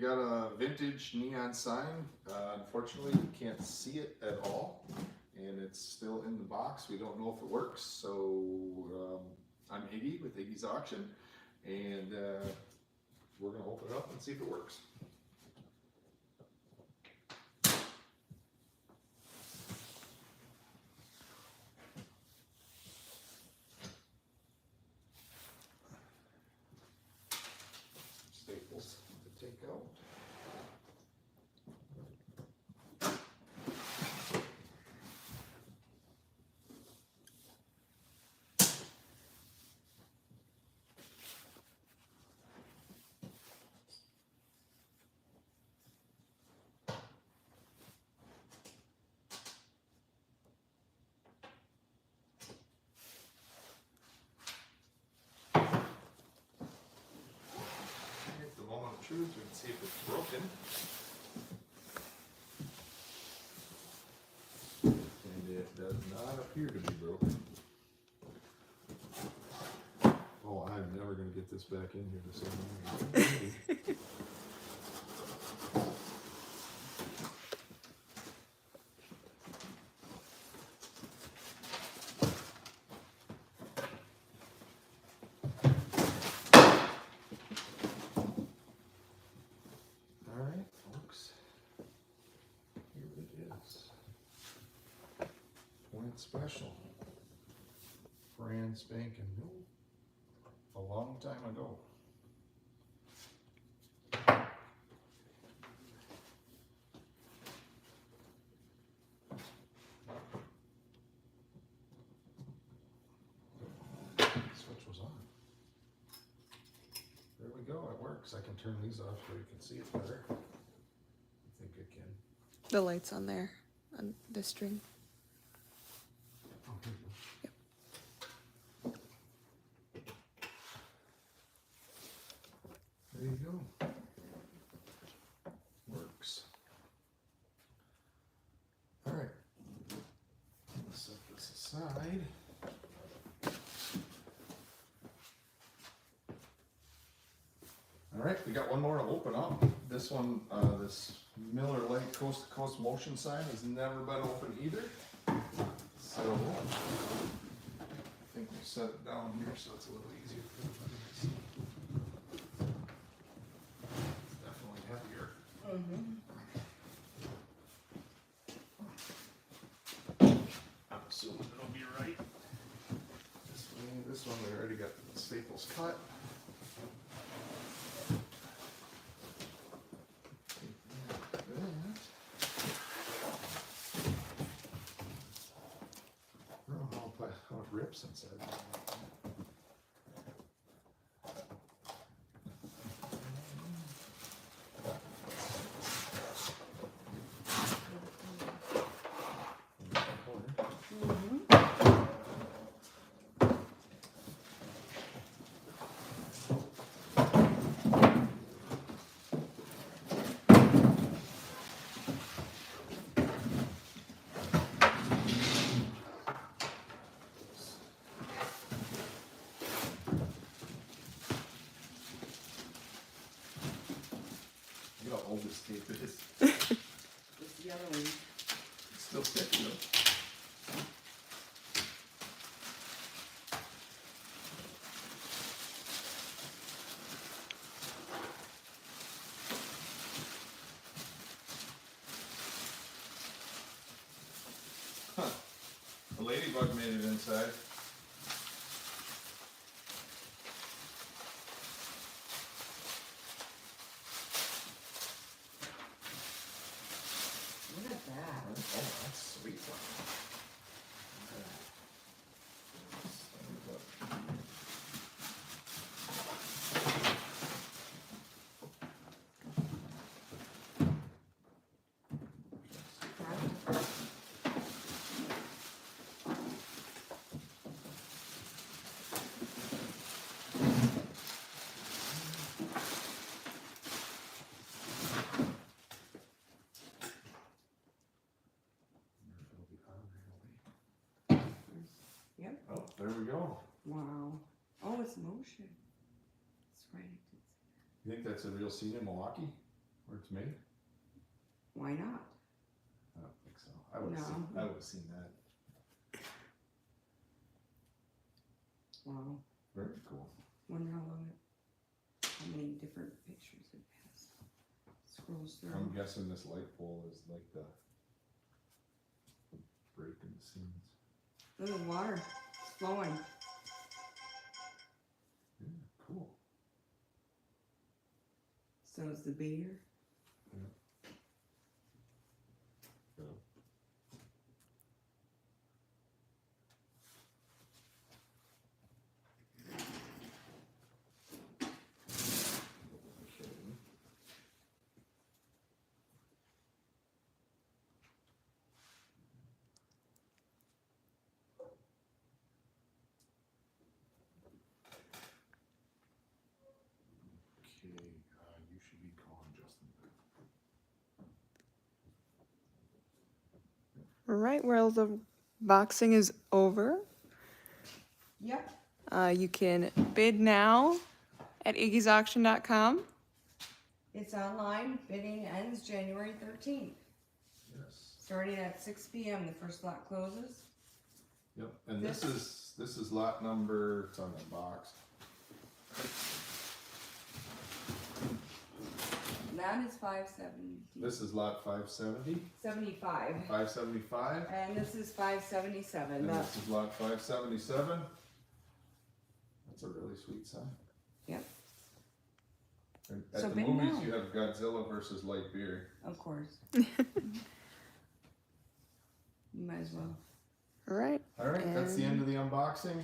got a vintage neon sign. Unfortunately, you can't see it at all, and it's still in the box. We don't know if it works, so I'm Iggy with Iggy's Auction, and we're going to open it up and see if it works. Staples to take out. We can see if it's broken. And it does not appear to be broken. Oh, I'm never going to get this back in here the same way. Special, brand spanking new, a long time ago. Switch was on. There we go, it works. I can turn these off so you can see it better. I think I can. The light's on there, on this string. There you go. Works. All right. Let's set this aside. All right, we got one more to open up. This one, this Miller Lite Coast to Coast motion sign has never been opened either. So I think we'll set it down here so it's a little easier for everybody to see. I'm assuming it'll be right. This one we already got the staples cut. I don't know how it rips inside. Look how old this tape is. It's the other one. It's still sticky though. Huh. A ladybug made it inside. Look at that. Oh, that's sweet. Yep. Oh, there we go. Wow. Oh, it's motion. It's right. You think that's a real scene in Milwaukee? Where it's made? Why not? I don't think so. I would have No. seen that. Wow. Very cool. Wonder how many different pictures it has. Scrolls through. I'm guessing this light pole is like the break in the scenes. Look at the water. It's flowing. Yeah, cool. So is the beer. Yeah. You should be calling Justin. Right, well, the boxing is over. Yep. You can bid now at iggy'sauction.com. It's online. Bidding ends January 13th. Yes. Starting at 6 p.m. The first lot closes. Yep. And this is lot number. It's on the box. That is 570. This is lot 570. 75. 575. And this is 577. And That's, this is lot 577. That's a really sweet sign. yep, And at So the big movies, now. you have Godzilla versus Light Beer. of course. You might as well. All right. All right, that's the end of the unboxing.